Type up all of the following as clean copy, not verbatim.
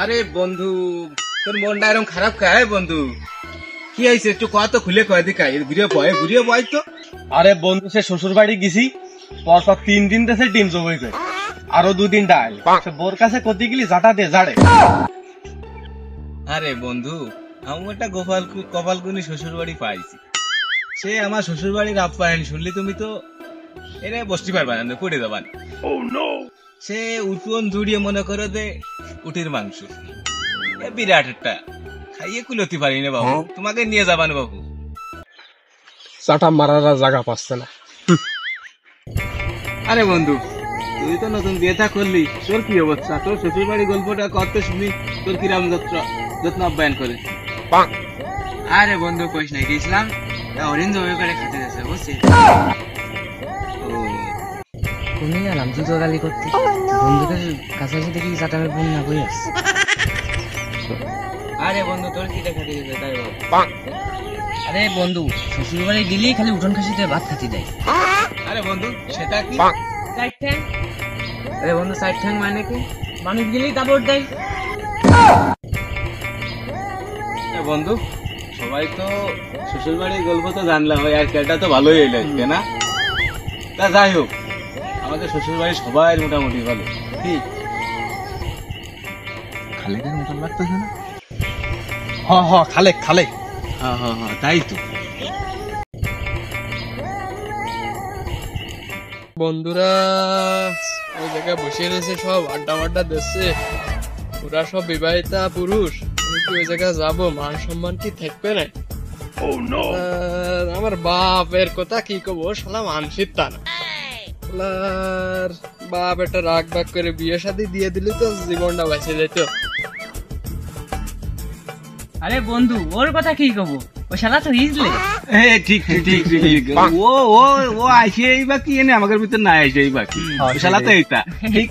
আরে বন্ধু, তোর মনটা এরকম খারাপ খায় বন্ধু? কি হয়েছে একটু কত খুলে কয় দিকা ঘুরিয়ে বয় তো। আরে বন্ধু, সে শ্বশুর বাড়ি গেছি, পরপর 3 দিন দেশে ডিম জমে যায়, আরো 2 দিন ডাল। সে বোর কাছে করতে গেলি জাটা দিয়ে জাড়ে। আরে বন্ধু, আমি একটা কপালকুনি শ্বশুর বাড়ি পাইছি। সে আমার শ্বশুর বাড়ির আপ্যায়ন শুনলি তুমি তো এরে বসতে পারবা না, পড়ে যাবা। সে উঠুন জুড়িয়ে মনে করো যে উটির মাংস, বিরাট একটা খাইয়ে কুলতে পারি না বাবু, তোমাকে নিয়ে যাবা না বাবু। চাটা মারার জায়গা পাচ্ছে না। আরে বন্ধু, তুই তো নতুন বিয়ে থা করলি, তোর কি অবস্থা? তোর শ্বশুর বাড়ি গল্পটা করতে শুনি, তোর কিরাম যত্ন আপ্যায়ন করে। আরে বন্ধু কইস নাই, গেছিলাম অরেঞ্জ জবে করে খেতে যাচ্ছে বুঝছিস। কোনে গেলাম জুতো গালি করতে, বন্ধুদের কাছে এসে দেখি চাটামের বোন না বই আসছে। আরে বন্ধু তোর কি দেখাতে গেছে তাই বল। আরে বন্ধু, শ্বশুর বাড়ি গেলেই খালি উঠোন খাসিতে ভাত খাতি দেয়। আরে বন্ধু, সেটা কি? সাইড ঠ্যাং। আরে বন্ধু, সাইড ঠ্যাং মানে কি? মানুষ গেলেই দাবড় দেয়। বন্ধু, সবাই তো শ্বশুর বাড়ির গল্প তো জানলাম, ওই আর এটা তো ভালোই হইলো না। তা যাই হোক, আমাদের শ্বশুর বাড়ি সবাই মোটামুটি ভালো। কি খালেকের মতন লাগতেছে না? খালেক খালেক। হ্যাঁ, তাই তো। বন্ধুরা ওই জায়গায় বসে রয়েছে, সব আড্ডা দিচ্ছে, ওরা সব বিবাহিতা পুরুষ। আমি কি ওই জায়গায় যাবো? মান সম্মান কি থাকবে না? আমার বাপের কথা কি কব, শালা মানসিক তা না। শালার বাপ একটা রাগ বাগ করে বিয়ে শাদী দিয়ে দিলে তো জীবনটা বেঁচে যেত। আরে বন্ধু, ওর কথা কি কব, ও শালা তো হিজলে। ঠিক ও আইসেই বা কি এনে আমাদের ভিতর না আইসেই বা কি, শালা তো এইটা। ঠিক।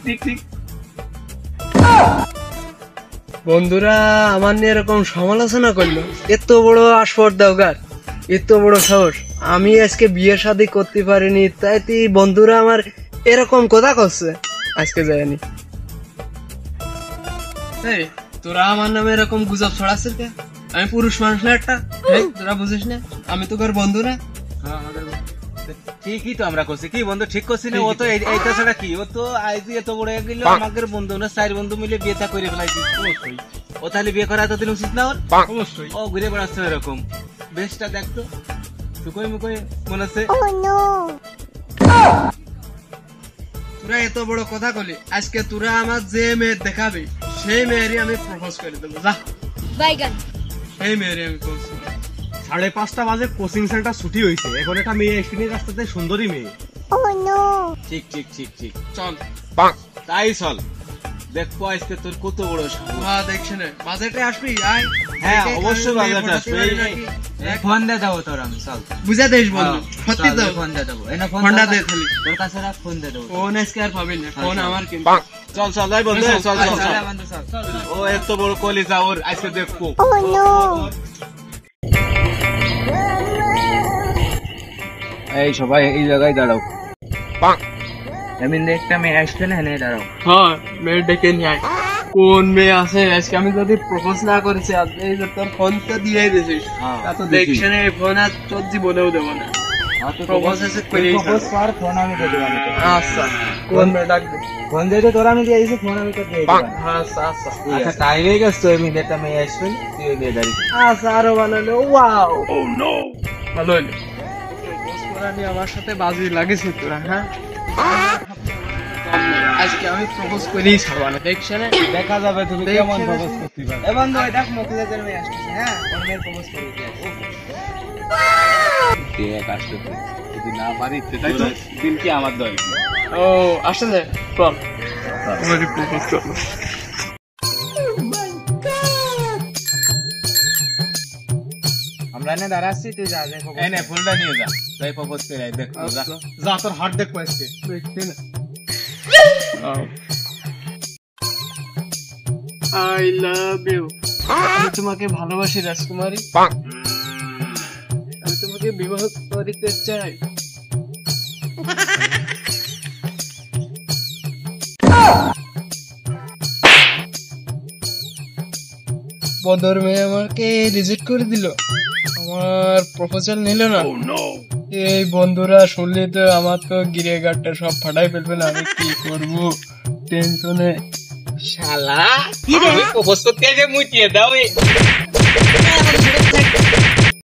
বন্ধুরা আমার নিয়ে এরকম সমালোচনা করলো, এত বড় আসপর্দাগার, এত বড় সাহস। আমি আজকে বিয়ে শাদী করতে পারিনি, তাই বন্ধুরা আমার এরকম কথা করছে। আজকে যায়নি, তোরা আমার নামে এরকম গুজব ছড়াচ্ছিস কে? আমি পুরুষ মানুষ না একটা, তোরা বুঝিস না আমি তোর বন্ধু না? ঠিকই তো আমরা করছি। কি বন্ধু ঠিক করছি না? ও তো এইটা ছাড়া কি, ও তো আইজি এত বড় হয়ে গেল, আমাদের বন্ধু না, 4 বন্ধু মিলে বিয়ে থা করে ফেলাইছি। অবশ্যই ও তাহলে বিয়ে করা এতদিন উচিত না ওর? অবশ্যই। ও ঘুরে বেড়াচ্ছে এরকম, বেশটা দেখতো সুকই মুকই মনে হচ্ছে। তোরা এত বড় কথা বলি, আজকে তোরা আমার যে মেয়ে দেখাবে সেই মেয়েরই আমি প্রপোজ করে দেবো। যা সেই মেয়েরই আমি প্রপোজ করবো। 5:30 বাজে কোচিং সেন্টার ছুটি হয়েছে, এখন একটা মেয়ে এসে রাস্তাতে, সুন্দরী মেয়ে। ঠিক চল তাই চল, দেখবো আজকে তোর কত বড় সাহস। দেখছি না, বাজেটে আসবি? আয়। হ্যাঁ অবশ্যই বাজাতে আসবে। ফোন দিয়ে দেবো তোর, আমি চল বুঝা দেশ বন্ধু, সত্যি তো ফোন দিয়ে দেবো। ফোনটা দে খালি, তোর কাছে রাখ, ফোন দিয়ে দেবো। ফোন আজকে আর পাবি না, ফোন আমার কিন্তু। চল যাই বন্ধু, চল। বন্ধু চল। ও এত বড় কলিজা ওর, আজকে দেখবো। এই সবাই এই জায়গায় দাঁড়াও। আমি একটা মেয়ে আসছে না, এনে দাঁড়াও। হ্যাঁ, মেয়ে ডেকে নিয়ে আয়। কোন মেয়ে আছে আজকে? আমি যদি প্রপোজ না করেছি, এই যে তোর ফোন তো দিয়ে দিয়েছিস, তা তো দেখছি না, এই ফোন আর তোর জীবনেও দেবো না। প্রপোজ আছে ফোন আমি দিয়ে দেবো। আচ্ছা, কোন মেয়ে ডাকবে? ফোন দিয়ে তোর আমি দিয়ে দিয়েছি, ফোন আমি তো দিয়ে দেবো। আচ্ছা আচ্ছা তাই হয়ে গেছে, ওই মেয়েটা মেয়ে আসবে, তুই ওই মেয়ে দাঁড়িয়ে। আচ্ছা, আরো বানালে ওয়াও, ভালো হইলো। প্রপোজ করা নিয়ে আমার সাথে বাজি লাগিয়েছিস তোরা। হ্যাঁ, আজকে আমি প্রপোজ করেই ছাড়বা না, দেখছি না, দেখা যাবে তুমি কেমন প্রপোজ করতে পারো। এ বন্ধু, এটা মকিলাদের মেয়ে আসতেছে। হ্যাঁ, ওর মেয়ের প্রপোজ করে দিয়েছি। দেখ আসতে তো, যদি না পারি তাই তো দিন কি আমার দল। ও আসলে চল তোমাকে প্রপোজ করবো। আমরা এনে দাঁড়াচ্ছি, তুই যা যা এই নে ফুলটা নিয়ে যা, তাই প্রপোজ করে দেখ। যা তোর হাট দেখবো আজকে। দেখছি না। I love you. আমি তোমাকে ভালোবাসি রাজকুমারী, আমি তোমাকে বিবাহ করিতে চাই। বদর মেয়ে আমাকে রিজেক্ট করে দিল, আমার প্রপোজাল নিল না। এই বন্ধুরা শুনলে তো আমার তো গিরে গাটটা সব ফাটাই ফেলবে না, আমি কি করবো টেনশনে। শালা কি রে প্রপোজ করতে যে মুটিয়ে দাও